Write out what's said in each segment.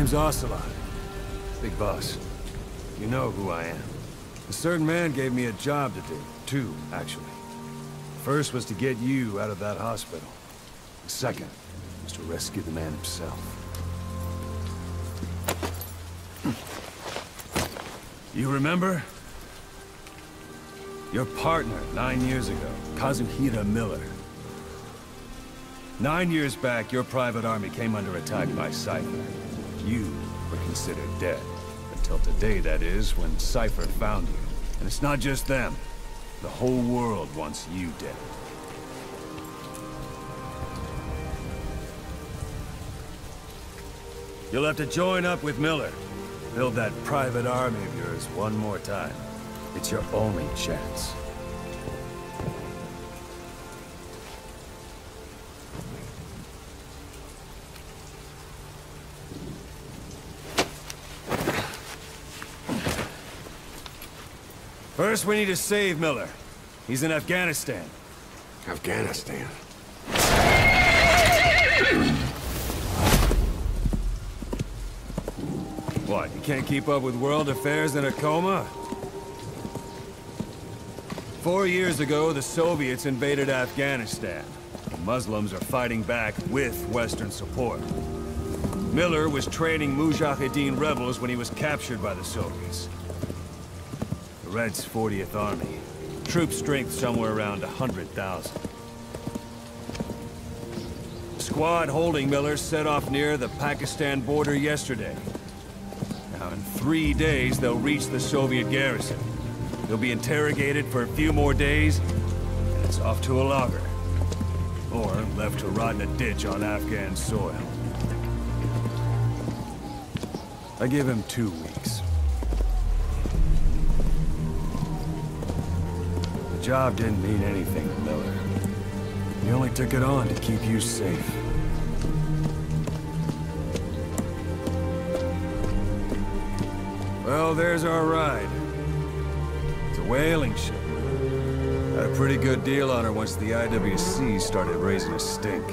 name's Ocelot. Big boss. You know who I am. A certain man gave me a job to do. Two, actually. First was to get you out of that hospital. The second was to rescue the man himself. You remember? Your partner 9 years ago, Kazuhira Miller. 9 years back, your private army came under attack by Cypher. You were considered dead. Until today, that is, when Cypher found you. And it's not just them. The whole world wants you dead. You'll have to join up with Miller. Build that private army of yours one more time. It's your only chance. First, we need to save Miller. He's in Afghanistan. Afghanistan? What, you can't keep up with world affairs in a coma? 4 years ago, the Soviets invaded Afghanistan. The Muslims are fighting back with Western support. Miller was training Mujahideen rebels when he was captured by the Soviets. The Red's 40th Army. Troop strength somewhere around 100,000. The squad holding Miller set off near the Pakistan border yesterday. Now, in 3 days, they'll reach the Soviet garrison. They'll be interrogated for a few more days, and it's off to a lager. Or left to rot in a ditch on Afghan soil. I give him 2 weeks. The job didn't mean anything to Miller. He only took it on to keep you safe. Well, there's our ride. It's a whaling ship. Had a pretty good deal on her once the IWC started raising a stink.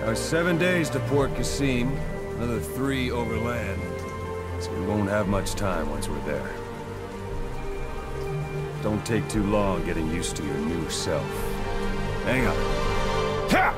Now it's 7 days to Port Qasim, another 3 overland. So we won't have much time once we're there. Don't take too long getting used to your new self. Hang on. Ha!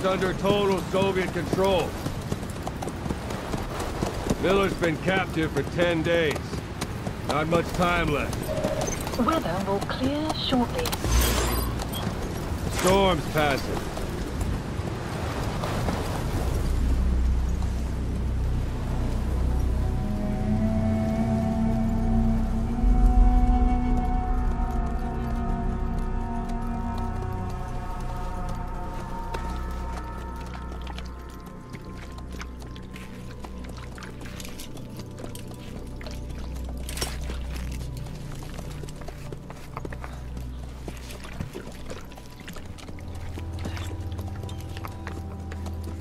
under total Soviet control. Miller's been captive for 10 days. Not much time left. Weather will clear shortly. Storm's passing.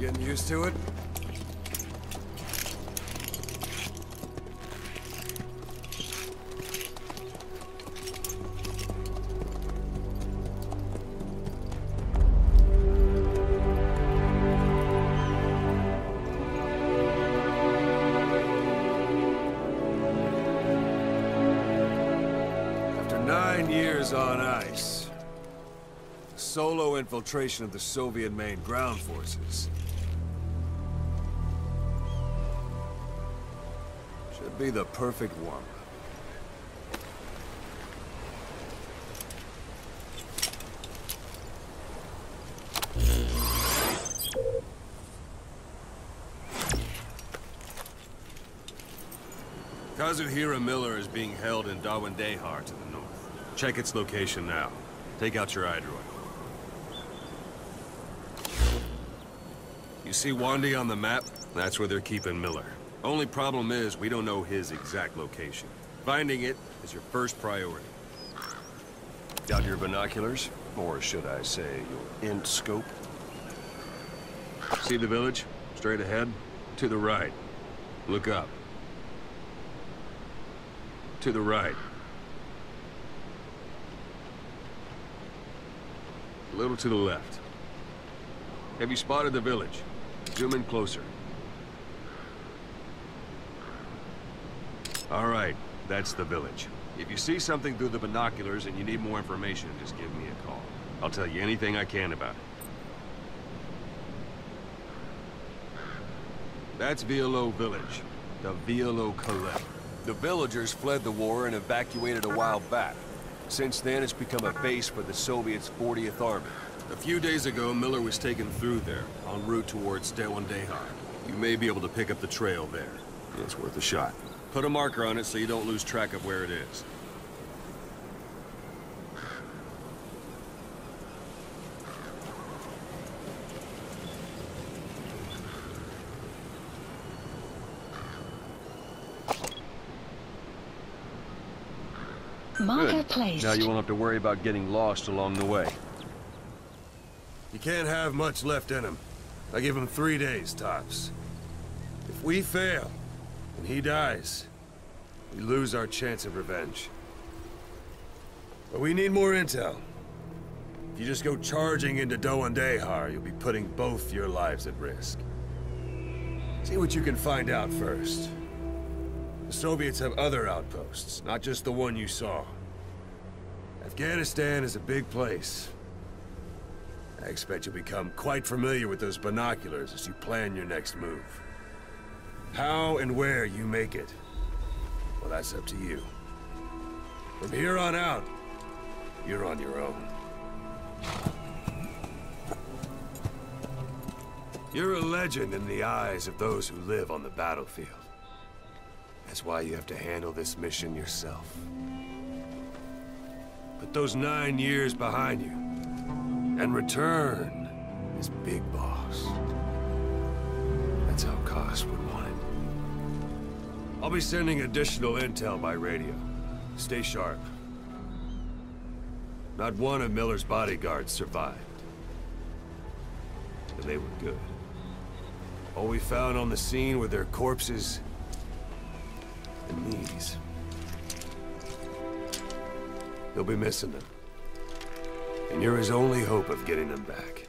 Getting used to it? After 9 years on ice, solo infiltration of the Soviet main ground forces should be the perfect warm-up. Kazuhira Miller is being held in Dawandehar to the north. Check its location now. Take out your iDroid. You see Wandy on the map? That's where they're keeping Miller. Only problem is, we don't know his exact location. Finding it is your first priority. Got your binoculars? Or should I say, your int scope? See the village? Straight ahead? To the right. Look up. To the right. A little to the left. Have you spotted the village? Zoom in closer. All right, that's the village. If you see something through the binoculars and you need more information, just give me a call. I'll tell you anything I can about it. That's Violo Village, the Violo Colette. The villagers fled the war and evacuated a while back. Since then, it's become a base for the Soviets' 40th Army. A few days ago, Miller was taken through there, en route towards Dawandehar. You may be able to pick up the trail there. It's worth a shot. Put a marker on it so you don't lose track of where it is. Marker Good. placed. Now you won't have to worry about getting lost along the way. You can't have much left in him. I give him 3 days, tops. If we fail, and he dies, we lose our chance of revenge. But we need more intel. If you just go charging into Dawandehar, you'll be putting both your lives at risk. See what you can find out first. The Soviets have other outposts, not just the one you saw. Afghanistan is a big place. I expect you'll become quite familiar with those binoculars as you plan your next move. How and where you make it, well, that's up to you. From here on out, you're on your own. You're a legend in the eyes of those who live on the battlefield. That's why you have to handle this mission yourself. Put those 9 years behind you, and return as Big Boss. That's how Koss would want it. I'll be sending additional intel by radio. Stay sharp. Not one of Miller's bodyguards survived. And they were good. All we found on the scene were their corpses and knees. They'll be missing them. And you're his only hope of getting them back.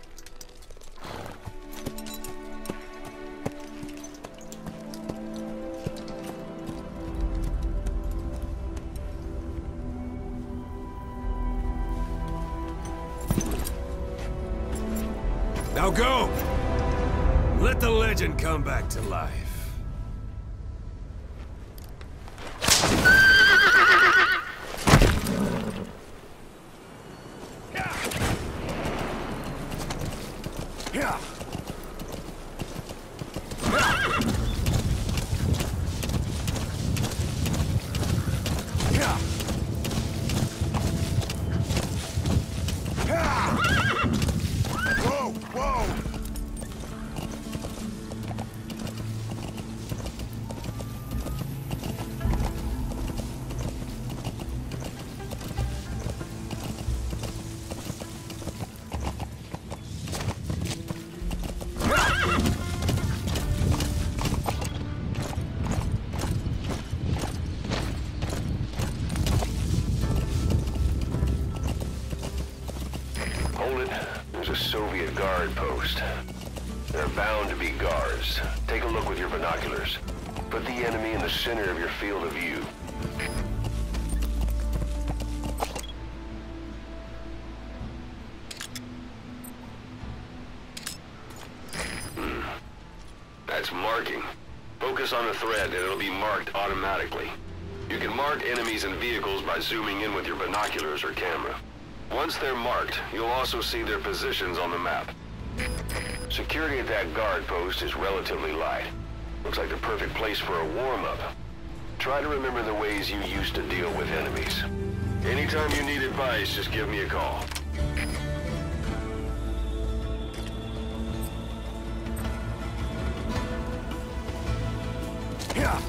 Now go! Let the legend come back to life. Yeah. Whoa, whoa! Hold it. There's a Soviet guard post. There are bound to be guards. Take a look with your binoculars. Put the enemy in the center of your field of view. That's marking. Focus on the thread and it'll be marked automatically. You can mark enemies and vehicles by zooming in with your binoculars or camera. Once they're marked, you'll also see their positions on the map. Security at that guard post is relatively light. Looks like the perfect place for a warm-up. Try to remember the ways you used to deal with enemies. Anytime you need advice, just give me a call. Yeah.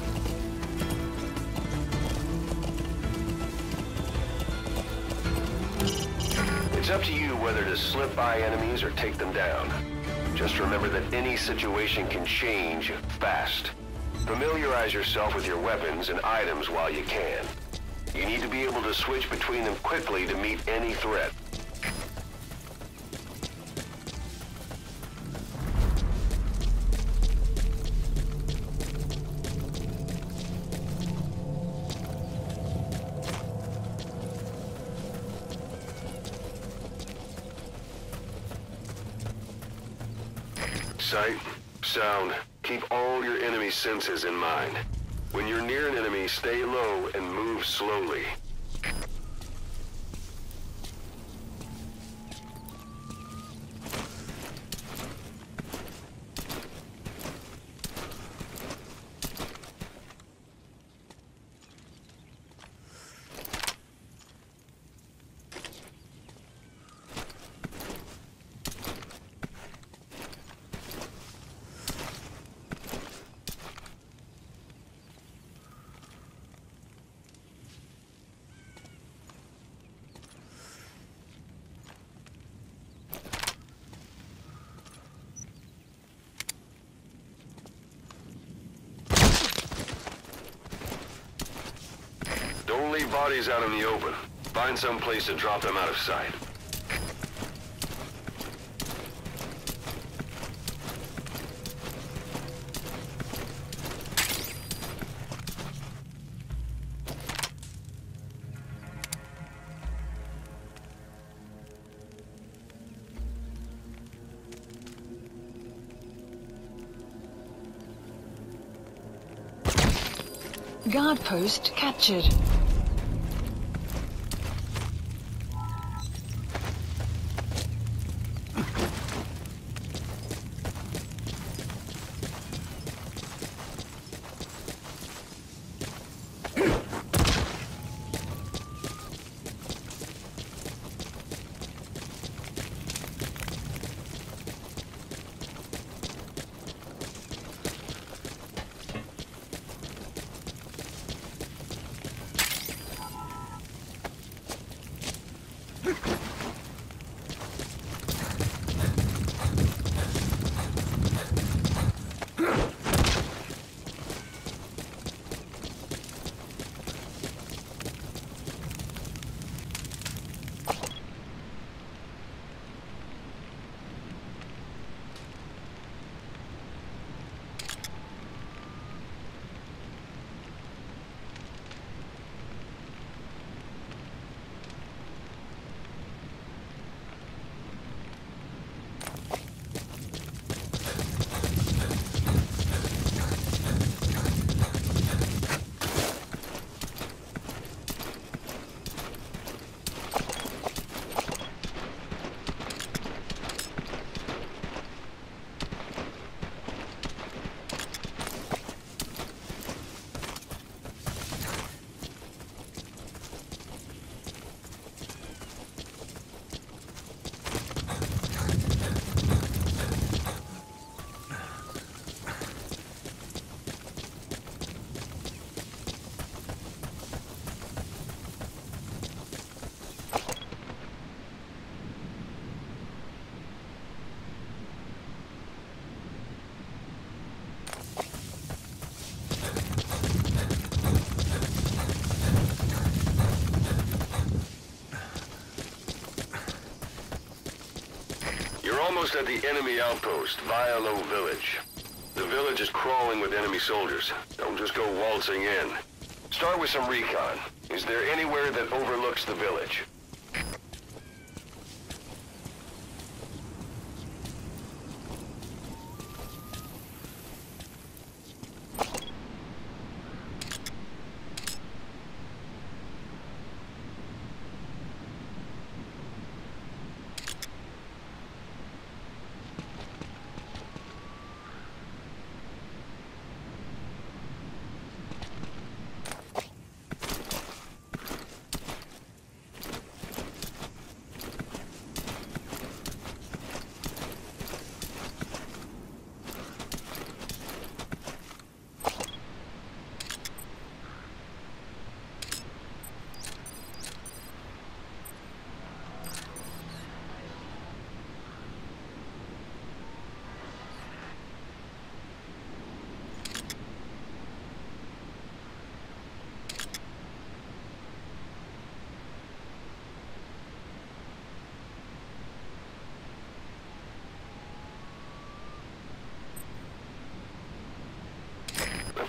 It's up to you whether to slip by enemies or take them down. Just remember that any situation can change fast. Familiarize yourself with your weapons and items while you can. You need to be able to switch between them quickly to meet any threat. Sight, sound, keep all your enemy senses in mind. When you're near an enemy, stay low and move slowly. Don't leave bodies out in the open. Find some place to drop them out of sight. Guard post captured. almost at the enemy outpost, Vialo Village. The village is crawling with enemy soldiers. Don't just go waltzing in. Start with some recon. Is there anywhere that overlooks the village?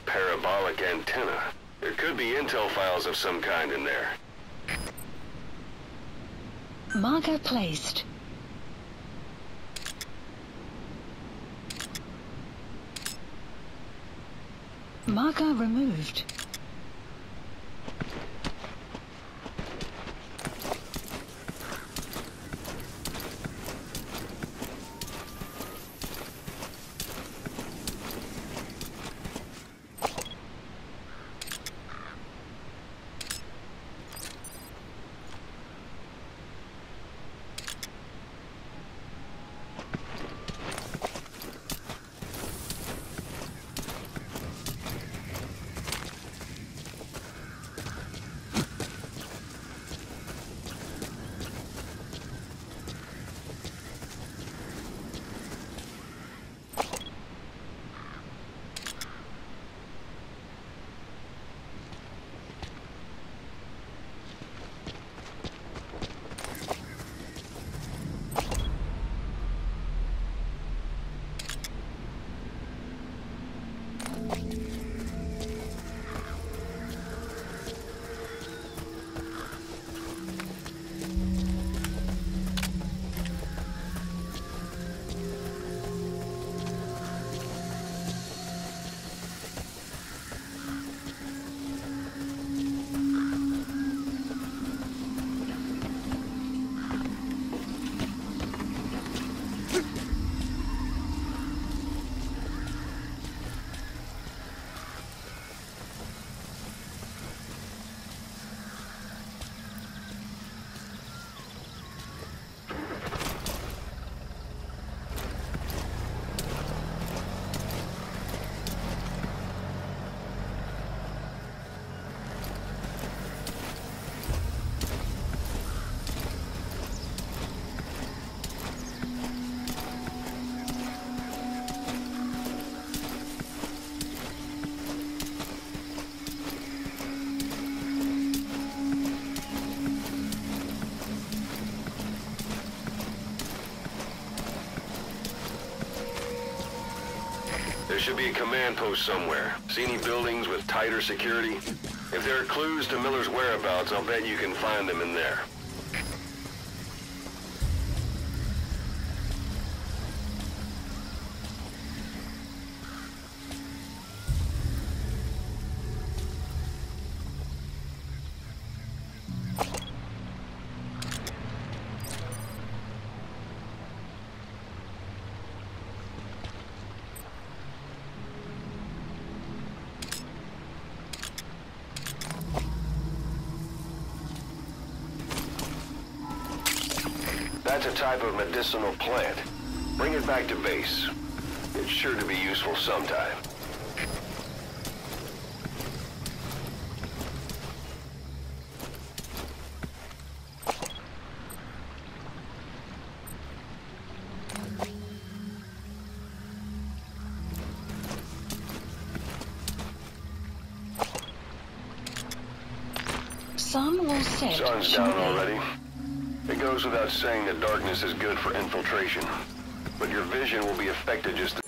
Parabolic antenna. There could be intel files of some kind in there. Marker placed. Marker removed. There should be a command post somewhere. See any buildings with tighter security? If there are clues to Miller's whereabouts, I'll bet you can find them in there. That's a type of medicinal plant. Bring it back to base. It's sure to be useful sometime. Sun will set. Sun's down already. It goes without saying that darkness is good for infiltration. but your vision will be affected just